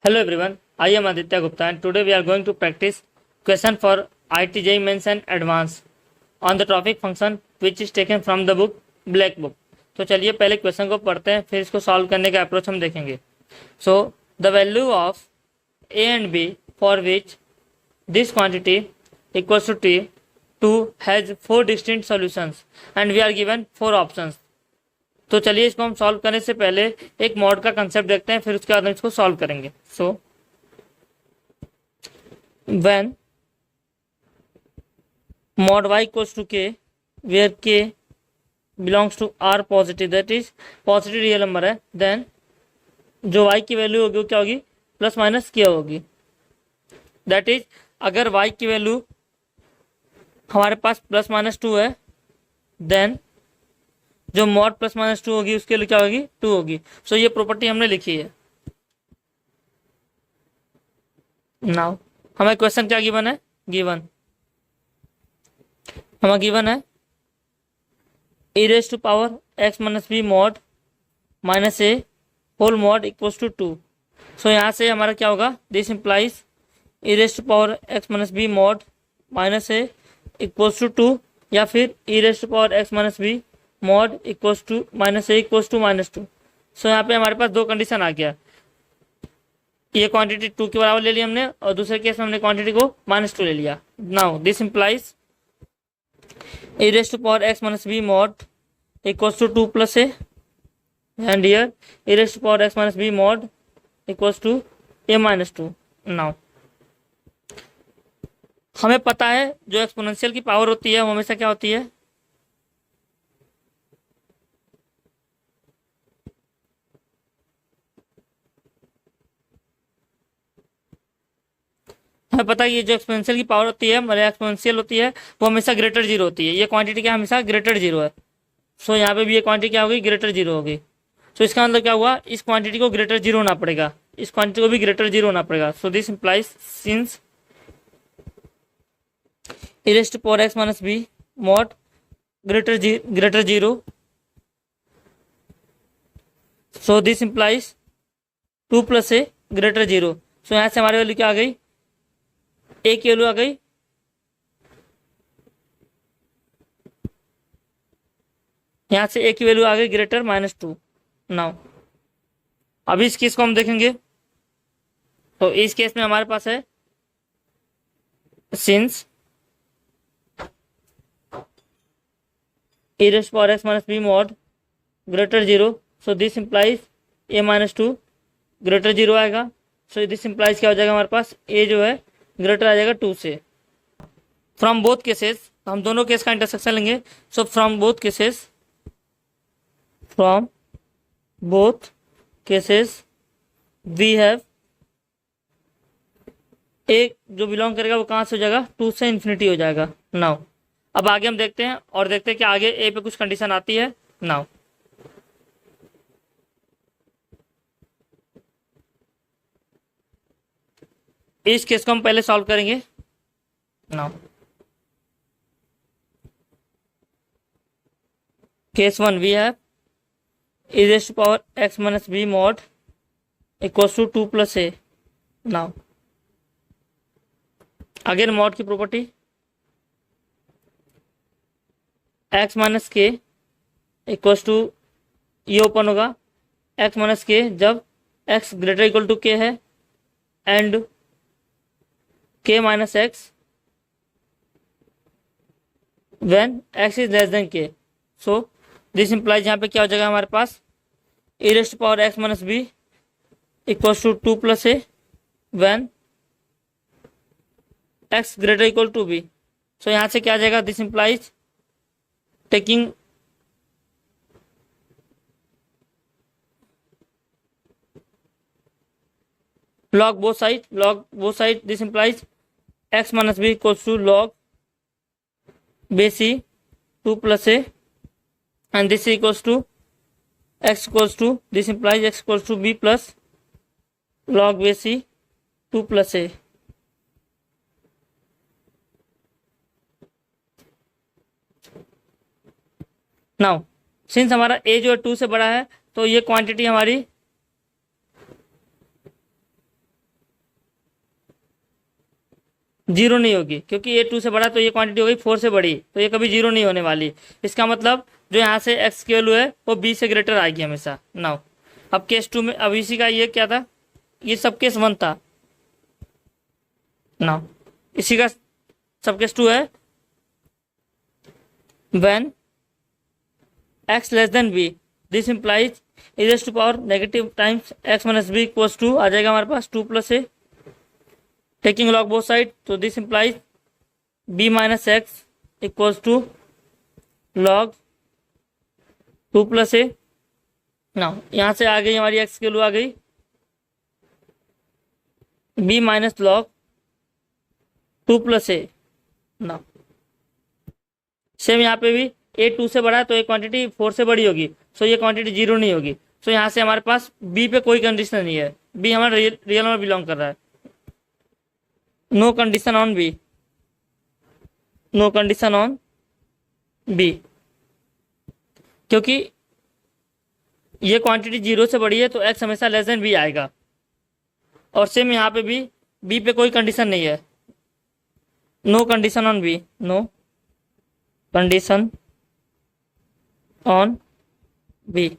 Hello everyone, I am Aditya Gupta and today we are going to practice question for IIT JEE Mains and Advanced on the topic function which is taken from the book Black Book। तो चलिए पहले question को पढ़ते हैं, फिर इसको solve करने का अप्रोच हम देखेंगे। So the value of A and B for which this quantity equals to T two has 4 distinct solutions and we are given 4 options. तो चलिए इसको हम सॉल्व करने से पहले एक मॉड का कंसेप्ट देखते हैं, फिर उसके बाद हम इसको सॉल्व करेंगे। So when mod y equals to k where k belongs to r positive, that is positive real number है, देन जो y की वैल्यू होगी वो क्या होगी, प्लस माइनस k होगी। दैट इज अगर y की वैल्यू हमारे पास प्लस माइनस 2 है, देन जो मॉड प्लस माइनस 2 होगी उसके लिए क्या होगी, 2 होगी। सो ये प्रॉपर्टी हमने लिखी है। नाउ हमें क्वेश्चन क्या गिवन है, हमें गिवन है e raise to power x minus B mod minus A whole mod equals to 2। सो यहाँ से हमारा क्या होगा, this implies e raise to power x minus B mod minus A equals to 2, या फिर e raise to power x minus B mod equals to minus A equals to minus 2। सो यहाँ पे हमारे पास दो कंडीशन आ गया, ये क्वांटिटी 2 के बराबर ले लिया हमने और दूसरे केस में हमने क्वांटिटी को माइनस 2 ले लिया। Now this implies e raise to power x minus B mod equals to 2 plus A and here e raise to power x minus B mod equals to a minus 2। Now हमें पता है जो exponential की power होती है वो हमेशा क्या होती है, हमें पता है ये जो एक्सपोनेंशियल की पावर होती है, मतलब एक्सपोनेंशियल होती है, वो हमेशा ग्रेटर जीरो होती है। ये क्वांटिटी क्या हमेशा ग्रेटर जीरो है। सो यहाँ पे भी ये क्वांटिटी क्या होगी, ग्रेटर जीरो होगी। सो इसका मतलब क्या हुआ, इस क्वांटिटी को ग्रेटर जीरो होना पड़ेगा, इस क्वांटिटी को भी ग्रेटर जीरो होना पड़ेगा। So this implies since e raise to power x minus B mod greater zero, so this implies 2 plus A greater zero. So यहाँ से हमारी वैल्यू क्या आ गई, ए की वैल्यू आ गई यहां से ए की वैल्यू आ गई ग्रेटर माइनस 2। नाउ अभी इस केस को हम देखेंगे, तो इस केस में हमारे पास है since e raise to power x minus B mod greater zero, so this implies a minus 2 greater zero आएगा। सो दिस इंप्लाइज क्या हो जाएगा, हमारे पास a जो है ग्रेटर आ जाएगा 2 से। फ्रॉम बोथ केसेस, हम दोनों केस का इंटरसेक्शन लेंगे। So from both cases we have A जो बिलोंग करेगा वो कहां से हो जाएगा, 2 से इन्फिनिटी हो जाएगा। नाउ अब आगे हम देखते हैं और देखते हैं कि आगे ए पे कुछ कंडीशन आती है। नाउ इस केस को हम पहले सॉल्व करेंगे। Now case 1 we have e raise to power x minus B mod equals to 2 plus A. Now again mod की property, x minus K equals to, ये ओपन होगा, x माइनस के जब x greater equal to K है and k minus X when x is less than k। So this implies यहाँ पे क्या हो जाएगा हमारे पास, e raise to power x minus B equals to 2 plus A when x greater equal to b। So यहाँ से क्या आ जाएगा, this implies taking log both side, this implies x minus b equals to log base c 2 plus a, and this equals to x equals to, this implies x equals to b plus log base c 2 plus a। Now since हमारा a जो है 2 से बड़ा है, तो ये quantity हमारी zero नहीं होगी, क्योंकि ये 2 से बड़ा, तो ये क्वांटिटी हो गई 4 से बड़ी, तो ये कभी जीरो नहीं होने वाली। इसका मतलब जो यहाँ से एक्स की वैल्यू है वो बी से ग्रेटर आएगी हमेशा। नाउ अब केस 2 में, अब इसी का ये क्या था, ये सब केस 1 था। नाउ इसी का सब केस 2 है, when X less than B, this implies e raised to power negative times X minus B equals to, आ जाएगा हमारे पास 2 + a, taking log both side, तो this implies b minus X equals to log 2 + a। ना यहाँ से आ गई हमारी एक्स की वैल्यू आ गई b माइनस लॉग 2 + a। ना सेम यहाँ पे भी a 2 से बड़ा है, तो ये क्वांटिटी 4 से बड़ी होगी, सो ये क्वांटिटी जीरो नहीं होगी। सो यहाँ से हमारे पास b पे कोई कंडीशन नहीं है, b हमारा रियल नंबर बिलोंग कर रहा है। No condition on b, no condition on b, क्योंकि ये क्वांटिटी जीरो से बड़ी है तो x हमेशा लेस देन b आएगा। और सेम यहाँ पे भी b पे कोई कंडीशन नहीं है, no condition on b, no condition on b।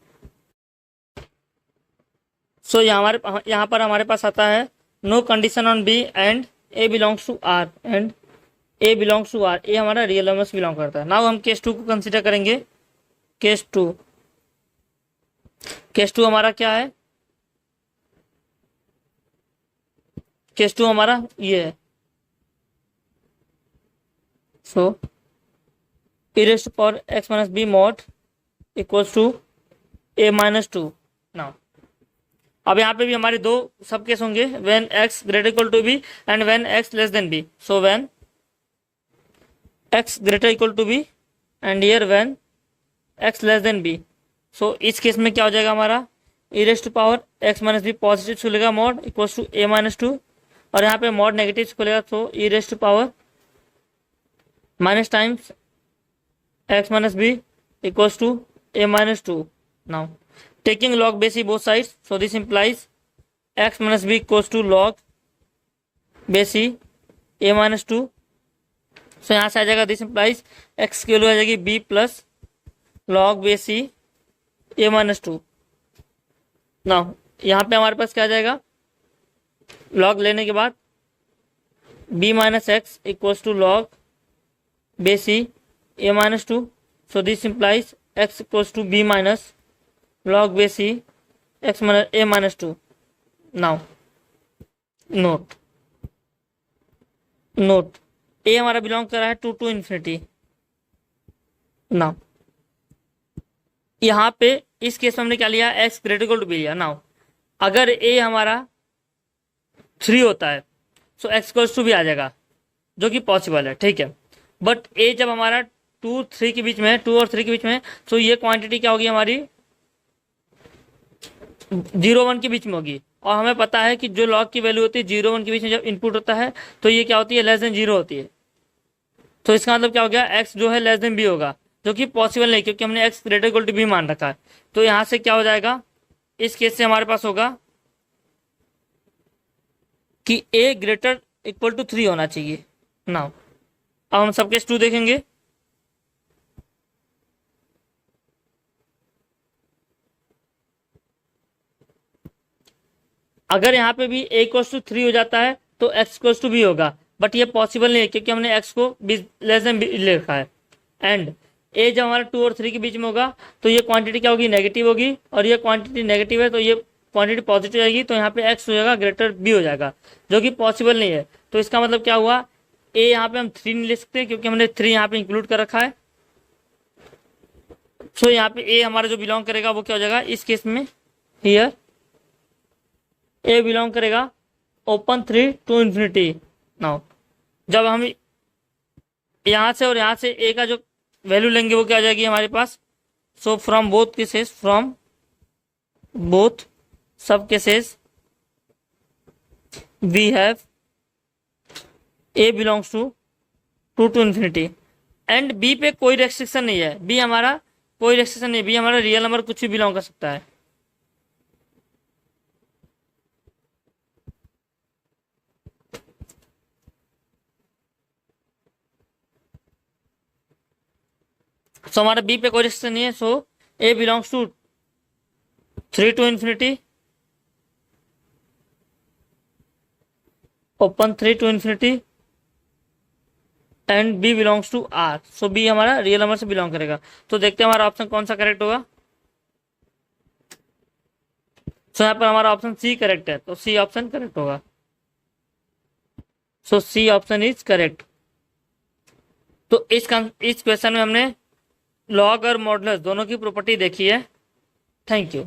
So यहाँ पर हमारे पास आता है no condition on b and a belongs to r, and a belongs to r, a हमारा रियल नंबर से बिलोंग करता है। नाउ हम केस 2 को कंसीडर करेंगे। केस 2, केस 2 हमारा क्या है, केस 2 हमारा ये है, so e raised to power x minus b mod equals to a minus 2। Now अब यहाँ पे भी हमारे दो सब केस होंगे, when x greater equal to b and when x less than b। So when x greater equal to b and here when x less than b। So इस case में क्या हो जाएगा हमारा, e raised to power x minus B positive खुलेगा mod equals to a minus 2, और यहाँ पे मॉड नेगेटिव खुलेगा, तो e raised to power minus times x minus b equals to a minus 2. Now taking log base both sides, so this implies x minus b equals to log base a minus 2. So यहाँ से आ जाएगा this implies x की value आ जाएगी b plus log base a minus 2. Now यहाँ पे हमारे पास क्या आ जाएगा, log लेने के बाद b minus X equals to log base a minus 2. So this implies x equals to b minus log base x minus a minus 2. Now note a हमारा बिलोंग कर रहा है 2 to infinity। नाउ यहाँ पे इस केस में हमने क्या लिया, x greater equal to b लिया। नाउ अगर a हमारा 3 होता है so x equals to b आ जाएगा, जो कि पॉसिबल है, ठीक है। बट a जब हमारा 2 3 के बीच में, 2 और 3 के बीच में, तो ये क्वांटिटी क्या होगी हमारी 0 1 के बीच में होगी। और हमें पता है कि जो लॉग की वैल्यू होती है 0 1 के बीच में जब इनपुट होता है तो ये क्या होती है, लेस देन 0 होती है। तो इसका मतलब क्या हो गया, x जो है लेस देन b होगा, जो कि पॉसिबल नहीं, क्योंकि हमने x greater equal to b मान रखा है। तो यहाँ से क्या हो जाएगा, इस केस से हमारे पास होगा कि a ग्रेटर इक्वल टू 3 होना चाहिए। नाउ अब हम सब केस 2 देखेंगे। अगर यहाँ पे भी a इक्वल्स टू 3 हो जाता है तो x इक्वल्स टू b होगा, बट ये पॉसिबल नहीं है क्योंकि हमने x को लेस देन b ले रखा है। एंड a जब हमारा 2 और 3 के बीच में होगा तो ये क्वांटिटी क्या होगी, नेगेटिव होगी, और ये क्वांटिटी नेगेटिव है तो ये क्वांटिटी पॉजिटिव आएगी, तो यहाँ पे x हो जाएगा ग्रेटर b हो जाएगा, जो कि पॉसिबल नहीं है। तो इसका मतलब क्या हुआ, a यहाँ पे हम 3 नहीं ले सकते क्योंकि हमने 3 यहाँ पे इंक्लूड कर रखा है। सो यहाँ पे a हमारा जो बिलोंग करेगा वो क्या हो जाएगा, इस केस में हियर a बिलोंग करेगा ओपन 3 टू इन्फिनिटी। नाउ जब हम यहाँ से और यहाँ से a का जो वैल्यू लेंगे वो क्या आ जाएगी हमारे पास, so from both cases, from both sub cases we have a belongs to 2 to infinity, and b पे कोई रेस्ट्रिक्शन नहीं है, b हमारा कोई रेस्ट्रिक्शन नहीं, b हमारा रियल नंबर कुछ भी बिलोंग कर सकता है। सो हमारा बी पे कोई रिस्ट्रिक्शन नहीं है, so A belongs to 3 to infinity, open 3 to infinity and B belongs to R. So B हमारा रियल नंबर से बिलोंग करेगा। तो देखते हैं हमारा ऑप्शन कौन सा करेक्ट होगा। सो यहाँ पर हमारा ऑप्शन सी करेक्ट है, तो सी ऑप्शन करेक्ट होगा। सो सी ऑप्शन इज करेक्ट। तो इस क्वेश्चन में हमने लॉग और मॉडुलस दोनों की प्रॉपर्टी देखी है। Thank you.